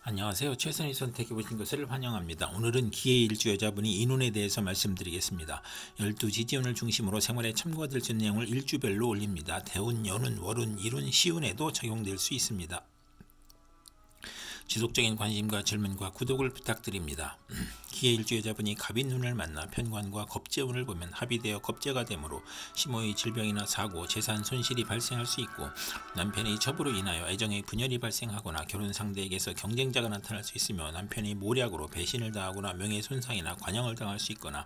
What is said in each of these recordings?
안녕하세요. 최선의 선택해 보신 것을 환영합니다. 오늘은 기의 일주 여자분이 인운에 대해서 말씀드리겠습니다. 12지지운을 중심으로 생활에 참고가 될 수 있는 내용을 일주별로 올립니다. 대운, 연운, 월운, 일운, 시운에도 적용될 수 있습니다. 지속적인 관심과 질문과 구독을 부탁드립니다. 기의 일주 여자분이 갑인운을 만나 편관과 겁재운을 보면 합의되어 겁재가 되므로 심호의 질병이나 사고, 재산 손실이 발생할 수 있고, 남편의 첩으로 인하여 애정의 분열이 발생하거나 결혼 상대에게서 경쟁자가 나타날 수 있으며, 남편이 모략으로 배신을 당하거나 명예손상이나 관영을 당할 수 있거나,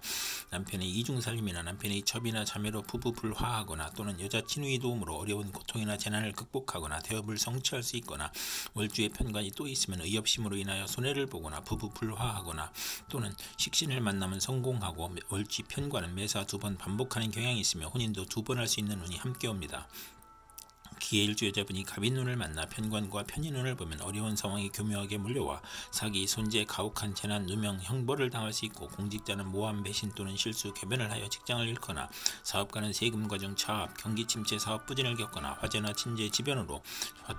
남편의 이중살림이나 남편의 첩이나 자매로 부부 불화하거나 또는 여자 친구의 도움으로 어려운 고통이나 재난을 극복하거나 대업을 성취할 수 있거나, 월주의 편관이 또 있으면 의협심으로 인하여 손해를 보거나 부부 불화하거나 또는 식신을 만나면 성공하고, 월지 편관은 매사 2번 반복하는 경향이 있으며 혼인도 2번 할 수 있는 운이 함께 옵니다. 기의 일주 여자분이 갑인운을 만나 편관과 편인운을 보면 어려운 상황이 교묘하게 몰려와 사기, 손재, 가혹한 재난, 누명, 형벌을 당할 수 있고, 공직자는 모함, 배신 또는 실수, 궤변을 하여 직장을 잃거나, 사업가는 세금 과정 차압, 경기 침체, 사업 부진을 겪거나, 화재나 친재, 지변으로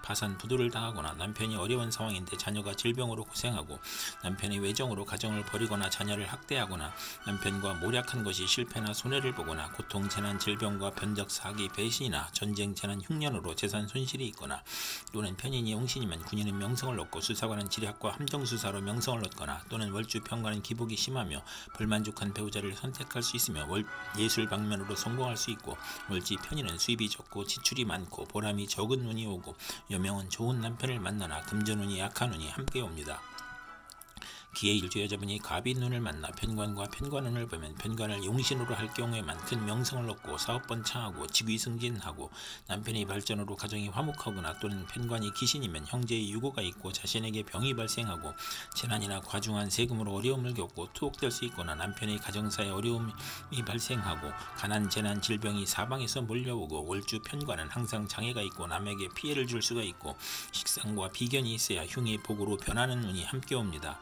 파산, 부도를 당하거나, 남편이 어려운 상황인데 자녀가 질병으로 고생하고, 남편의 외정으로 가정을 버리거나 자녀를 학대하거나, 남편과 모략한 것이 실패나 손해를 보거나, 고통, 재난, 질병과 변적, 사기, 배신이나 전쟁, 재난, 흉년으로 재산 손실이 있거나, 또는 편인이 용신이면 군인은 명성을 얻고 수사관은 지략과 함정수사로 명성을 얻거나, 또는 월주 편관은 기복이 심하며 불만족한 배우자를 선택할 수 있으며 예술 방면으로 성공할 수 있고, 월지 편인은 수입이 적고 지출이 많고 보람이 적은 운이 오고, 여명은 좋은 남편을 만나나 금전운이 약한 운이 함께 옵니다. 기의 일주 여자분이 갑인운을 만나 편관과 편관운을 보면 편관을 용신으로 할 경우에만 큰 명성을 얻고 사업번 창하고 직위 승진하고, 남편의 발전으로 가정이 화목하거나, 또는 편관이 기신이면 형제의 유고가 있고 자신에게 병이 발생하고 재난이나 과중한 세금으로 어려움을 겪고 투옥될 수 있거나, 남편의 가정사에 어려움이 발생하고 가난, 재난, 질병이 사방에서 몰려오고, 월주 편관은 항상 장애가 있고 남에게 피해를 줄 수가 있고 식상과 비견이 있어야 흉의 복으로 변하는 운이 함께 옵니다.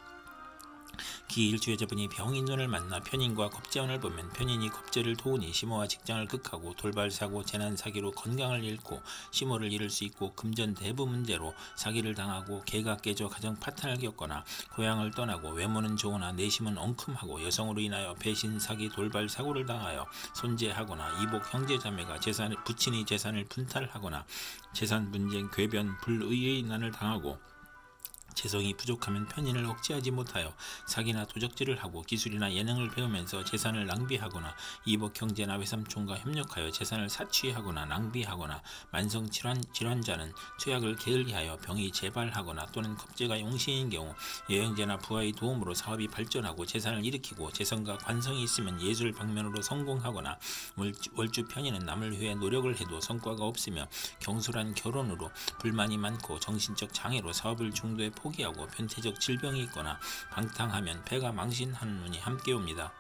기 일주 여자분이 병인운을 만나 편인과 겁재운을 보면 편인이 겁재를 도우니 심호와 직장을 극하고, 돌발사고, 재난사기로 건강을 잃고 심호를 잃을 수 있고, 금전 대부 문제로 사기를 당하고 개가 깨져 가정 파탄을 겪거나, 고향을 떠나고 외모는 좋으나 내심은 엉큼하고 여성으로 인하여 배신, 사기, 돌발, 사고를 당하여 손재하거나, 이복, 형제자매가 부친이 재산을 분탈하거나, 재산 분쟁, 궤변, 불의의 난을 당하고, 재성이 부족하면 편인을 억제하지 못하여 사기나 도적질을 하고 기술이나 예능을 배우면서 재산을 낭비하거나, 이복 형제나 외삼촌과 협력하여 재산을 사취하거나 낭비하거나, 만성 질환자는 투약을 게을리하여 병이 재발하거나, 또는 겁재가 용신인 경우 여행제나 부하의 도움으로 사업이 발전하고 재산을 일으키고, 재성과 관성이 있으면 예술 방면으로 성공하거나, 월주 편인은 남을 위해 노력을 해도 성과가 없으며 경솔한 결혼으로 불만이 많고 정신적 장애로 사업을 중도에 포기하고 변태적 질병이 있거나 방탕하면 배가 망신하는 운이 함께 옵니다.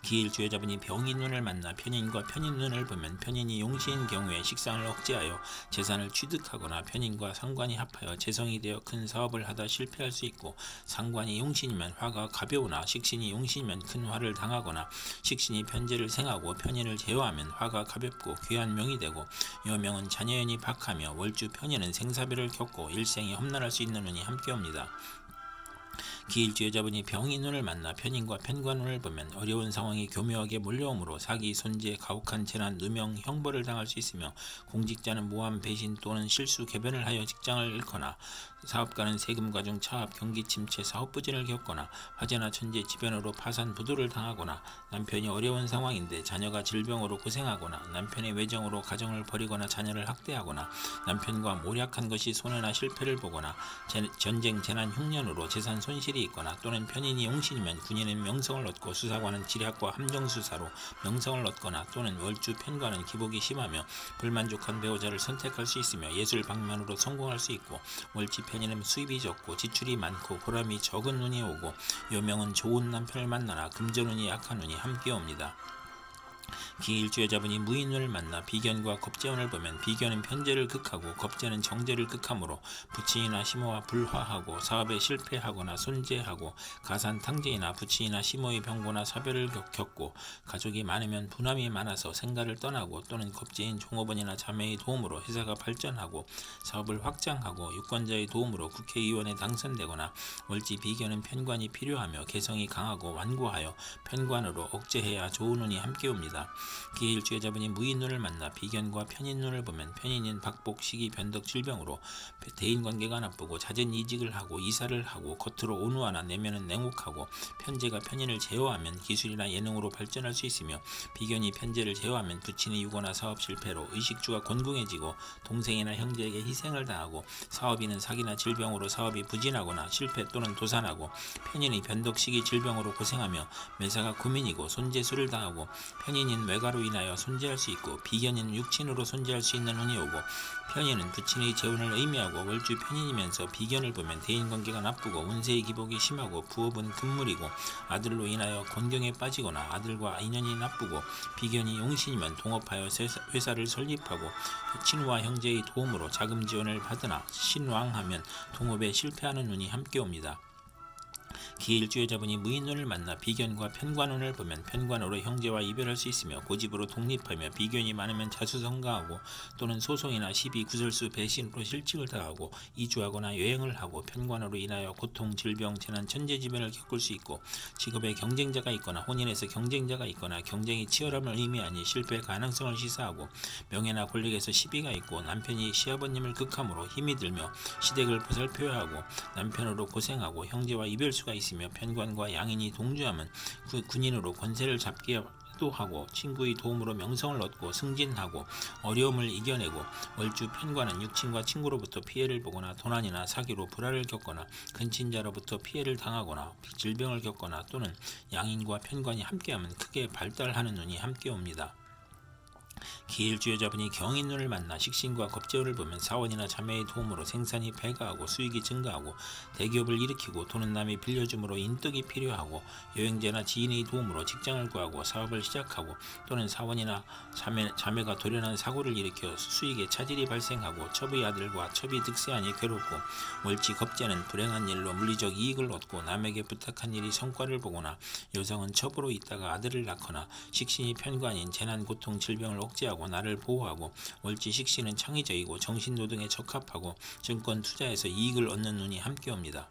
기일주 여자분이 병인운을 만나 편인과 편인운을 보면 편인이 용신인 경우에 식상을 억제하여 재산을 취득하거나, 편인과 상관이 합하여 재성이 되어 큰 사업을 하다 실패할 수 있고, 상관이 용신이면 화가 가벼우나 식신이 용신이면 큰 화를 당하거나, 식신이 편재를 생하고 편인을 제어하면 화가 가볍고 귀한 명이 되고, 여명은 자녀연이 박하며 월주 편인은 생사배를 겪고 일생이 험난할 수 있는 운이 함께 옵니다. 기일주 여자분이 병인운을 만나 편인과 편관운을 보면 어려운 상황이 교묘하게 몰려오므로 사기, 손재, 가혹한 재난, 누명, 형벌을 당할 수 있으며, 공직자는 모함, 배신 또는 실수, 궤변을 하여 직장을 잃거나, 사업가는 세금 과중 차압, 경기 침체, 사업 부진을 겪거나, 화재나 천재, 지변으로 파산, 부도를 당하거나, 남편이 어려운 상황인데 자녀가 질병으로 고생하거나, 남편의 외정으로 가정을 버리거나 자녀를 학대하거나, 남편과 모략한 것이 손해나 실패를 보거나, 전쟁, 재난, 흉년으로 재산 손실이 있거나, 또는 편인이 용신이면 군인은 명성을 얻고 수사관은 지략과 함정수사로 명성을 얻거나, 또는 월주 편관은 기복이 심하며 불만족한 배우자를 선택할 수 있으며 예술 방면으로 성공할 수 있고, 월지 편인은 수입이 적고 지출이 많고 보람이 적은 운이 오고, 여명은 좋은 남편을 만나나 금전운이 약한 운이 함께 옵니다. 기일주 여자분이 무인눈을 만나 비견과 겁재운을 보면 비견은 편재를 극하고 겁재는 정재를 극하므로 부친이나 시모와 불화하고 사업에 실패하거나 손재하고 가산탕제이나 부친이나 시모의 병고나 사별을 겪고 가족이 많으면 분함이 많아서 생가를 떠나고 또는 겁재인 종업원이나 자매의 도움으로 회사가 발전하고 사업을 확장하고 유권자의 도움으로 국회의원에 당선되거나 월지 비견은 편관이 필요하며 개성이 강하고 완고하여 편관으로 억제해야 좋은 운이 함께 옵니다. 기일주 여자분이 무인눈을 만나 비견과 편인눈을 보면 편인인 박복, 시기, 변덕, 질병으로 대인관계가 나쁘고 잦은 이직을 하고 이사를 하고 겉으로 온화하나 내면은 냉혹하고 편재가 편인을 제어하면 기술이나 예능으로 발전할 수 있으며 비견이 편재를 제어하면 부친의 유고나 사업 실패로 의식주가 곤궁해지고 동생이나 형제에게 희생을 당하고 사업인은 사기나 질병으로 사업이 부진하거나 실패 또는 도산하고 편인의 변덕, 시기, 질병으로 고생하며 매사가 고민이고 손재수를 당하고 편인인 외가로 인하여 손재할 수 있고 비견인 육친으로 손재할 수 있는 운이 오고 편인은 부친의 재운을 의미하고 월주 편인이면서 비견을 보면 대인관계가 나쁘고 운세의 기복이 심하고 부업은 금물이고 아들로 인하여 곤경에 빠지거나 아들과 인연이 나쁘고 비견이 용신이면 동업하여 회사를 설립하고 친우와 형제의 도움으로 자금 지원을 받으나 신왕하면 동업에 실패하는 운이 함께 옵니다. 기일주 여자분이 무인눈을 만나 비견과 편관운을 보면 편관으로 형제와 이별할 수 있으며 고집으로 독립하며 비견이 많으면 자수성가하고 또는 소송이나 시비, 구설수, 배신으로 실직을 당하고 이주하거나 여행을 하고 편관으로 인하여 고통, 질병, 재난, 천재지변을 겪을 수 있고 직업에 경쟁자가 있거나 혼인에서 경쟁자가 있거나 경쟁이 치열함을 의미하니 실패 가능성을 시사하고 명예나 권력에서 시비가 있고 남편이 시아버님을 극함으로 힘이 들며 시댁을 보살펴야 하고 남편으로 고생하고 형제와 이별수가 있으며 편관과 양인이 동조하면 군인으로 권세를 잡기도 하고 친구의 도움으로 명성을 얻고 승진하고 어려움을 이겨내고 월주 편관은 육친과 친구로부터 피해를 보거나 도난이나 사기로 불화를 겪거나 근친자로부터 피해를 당하거나 질병을 겪거나 또는 양인과 편관이 함께하면 크게 발달하는 운이 함께 옵니다. 기일주 여자분이 경인눈을 만나 식신과 겁재운을 보면 사원이나 자매의 도움으로 생산이 배가하고 수익이 증가하고 대기업을 일으키고 돈은 남이 빌려줌으로 인덕이 필요하고 여행자나 지인의 도움으로 직장을 구하고 사업을 시작하고 또는 사원이나 자매가 돌연한 사고를 일으켜 수익에 차질이 발생하고 첩의 아들과 첩이 득세하니 괴롭고 월지 겁재는 불행한 일로 물리적 이익을 얻고 남에게 부탁한 일이 성과를 보거나 여성은 첩으로 있다가 아들을 낳거나 식신이 편관인 재난, 고통, 질병을 억제하고 나를 보호하고 월지 식신은 창의적이고 정신노동에 적합하고 증권 투자에서 이익을 얻는 눈이 함께 옵니다.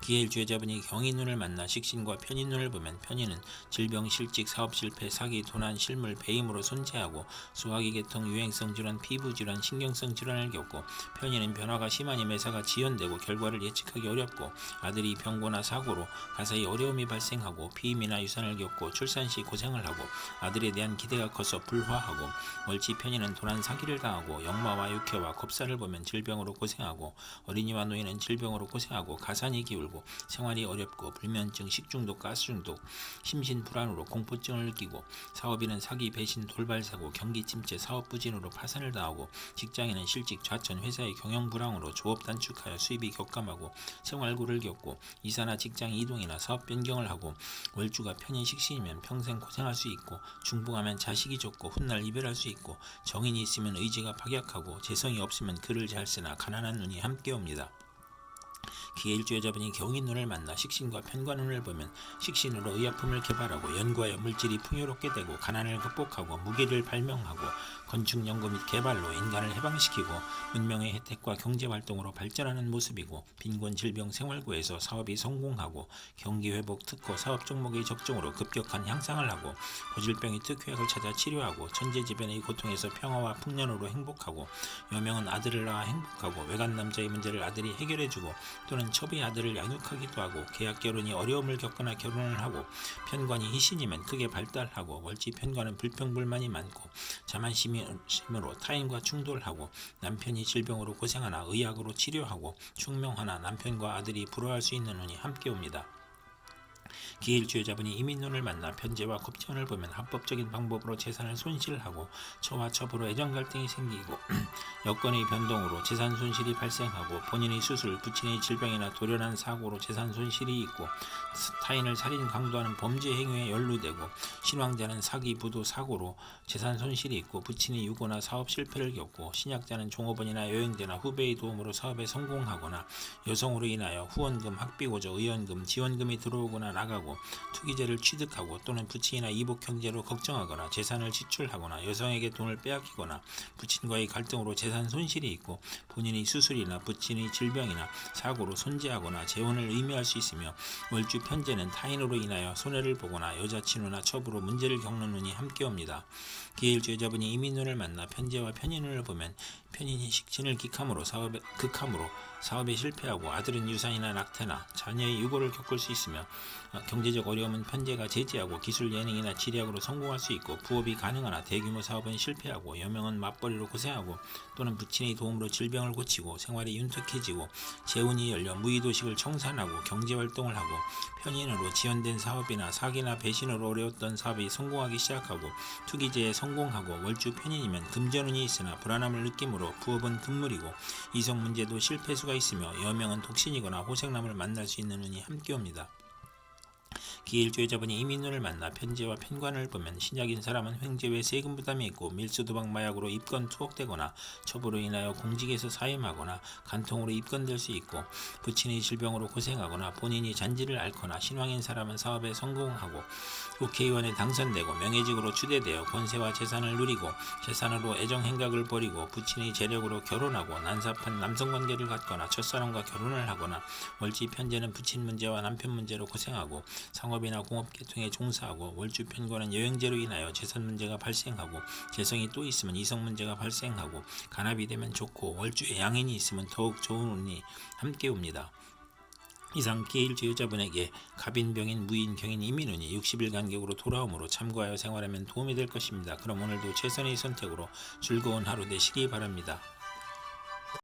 기일주 여자분이 경인눈을 만나 식신과 편인눈을 보면 편인은 질병, 실직, 사업 실패, 사기, 도난, 실물, 배임으로 손재하고 소화기 계통, 유행성 질환, 피부 질환, 신경성 질환을 겪고 편인은 변화가 심하니 매사가 지연되고 결과를 예측하기 어렵고 아들이 병고나 사고로 가사히 어려움이 발생하고 피임이나 유산을 겪고 출산 시 고생을 하고 아들에 대한 기대가 커서 불화하고 월지 편인은 도난 사기를 당하고 역마와 육회와 겁사를 보면 질병으로 고생하고 어린이와 노인은 질병으로 고생하고 가산이 기울고 생활이 어렵고 불면증, 식중독, 가스중독, 심신불안으로 공포증을 느끼고 사업인은 사기, 배신, 돌발사고, 경기 침체, 사업 부진으로 파산을 당하고 직장인은 실직, 좌천, 회사의 경영 불황으로 조업 단축하여 수입이 격감하고 생활고를 겪고 이사나 직장 이동이나 사업 변경을 하고 월주가 편인 식신이면 평생 고생할 수 있고 중풍하면 자식이 적고 훗날 이별할 수 있고 정인이 있으면 의지가 박약하고 재성이 없으면 글을 잘 쓰나 가난한 눈이 함께 옵니다. 기일주 여자분이 경인눈을 만나 식신과 편관운을 보면 식신으로 의약품을 개발하고 연구하여 물질이 풍요롭게 되고 가난을 극복하고 무기를 발명하고 건축 연구 및 개발로 인간을 해방시키고 문명의 혜택과 경제활동으로 발전하는 모습이고 빈곤, 질병, 생활고에서 사업이 성공하고 경기회복, 특허, 사업 종목의 적정으로 급격한 향상을 하고 고질병의 특효약을 찾아 치료하고 천재지변의 고통에서 평화와 풍년으로 행복하고 여명은 아들을 낳아 행복하고 외간 남자의 문제를 아들이 해결해주고 또는 첩의 아들을 양육하기도 하고 계약 결혼이 어려움을 겪거나 결혼을 하고 편관이 희신이면 크게 발달하고 월지 편관은 불평불만이 많고 자만심으로 타인과 충돌하고 남편이 질병으로 고생하나 의학으로 치료하고 충명하나 남편과 아들이 불화할 수 있는 운이 함께 옵니다. 기일주여자분이 이민눈을 만나 편재와 겁재운을 보면 합법적인 방법으로 재산을 손실하고 처와 첩으로 애정 갈등이 생기고 여건의 변동으로 재산 손실이 발생하고 본인의 수술, 부친의 질병이나 돌연한 사고로 재산 손실이 있고 타인을 살인, 강도하는 범죄 행위에 연루되고 신왕자는 사기, 부도, 사고로 재산 손실이 있고 부친이 유고나 사업 실패를 겪고 신약자는 종업원이나 여행자나 후배의 도움으로 사업에 성공하거나 여성으로 인하여 후원금, 학비고저, 의원금, 지원금이 들어오거나 나가고 투기죄를 취득하고 또는 부친이나 이복 형제로 걱정하거나 재산을 지출하거나 여성에게 돈을 빼앗기거나 부친과의 갈등으로 재산 손실이 있고 본인의 수술이나 부친의 질병이나 사고로 손재하거나 재혼을 의미할 수 있으며 월주 편재는 타인으로 인하여 손해를 보거나 여자친구나 첩으로 문제를 겪는 운이 함께 옵니다. 기일주 여자분이 이민눈을 만나 편재와 편인운을 보면 편인이 식신을 극함으로 사업에 실패하고 아들은 유산이나 낙태나 자녀의 유고를 겪을 수 있으며 경제적 어려움은 편재가 제지하고 기술 예능이나 지략으로 성공할 수 있고 부업이 가능하나 대규모 사업은 실패하고 여명은 맞벌이로 고생하고 또는 부친의 도움으로 질병을 고치고 생활이 윤택해지고 재운이 열려 무의도식을 청산하고 경제활동을 하고 편인으로 지연된 사업이나 사기나 배신으로 어려웠던 사업이 성공하기 시작하고 투기제에 성공하고 월주 편인이면 금전운이 있으나 불안함을 느끼므로 부업은 금물이고 이성 문제도 실패수가 있으며 여명은 독신이거나 호생남을 만날 수 있는 운이 함께 옵니다. 기일주 여자분이 이민눈을 만나 편재와 편관을 보면 신약인 사람은 횡재 외 세금 부담이 있고 밀수도박 마약으로 입건 투옥되거나 첩으로 인하여 공직에서 사임하거나 간통으로 입건될 수 있고 부친의 질병으로 고생하거나 본인이 잔지를 앓거나 신왕인 사람은 사업에 성공하고 국회의원에 당선되고 명예직으로 추대되어 권세와 재산을 누리고 재산으로 애정행각을 벌이고 부친의 재력으로 결혼하고 난사판 남성관계를 갖거나 첫사람과 결혼을 하거나 월지 편재는 부친 문제와 남편 문제로 고생하고 상업이나 공업계통에 종사하고 월주 편관은 여행제로 인하여 재산 문제가 발생하고 재성이 또 있으면 이성 문제가 발생하고 간합이 되면 좋고 월주에 양인이 있으면 더욱 좋은 운이 함께 옵니다. 이상 기일주 여자분에게 갑인병인 무인경인 이민운이 60일 간격으로 돌아오므로 참고하여 생활하면 도움이 될 것입니다. 그럼 오늘도 최선의 선택으로 즐거운 하루 되시기 바랍니다.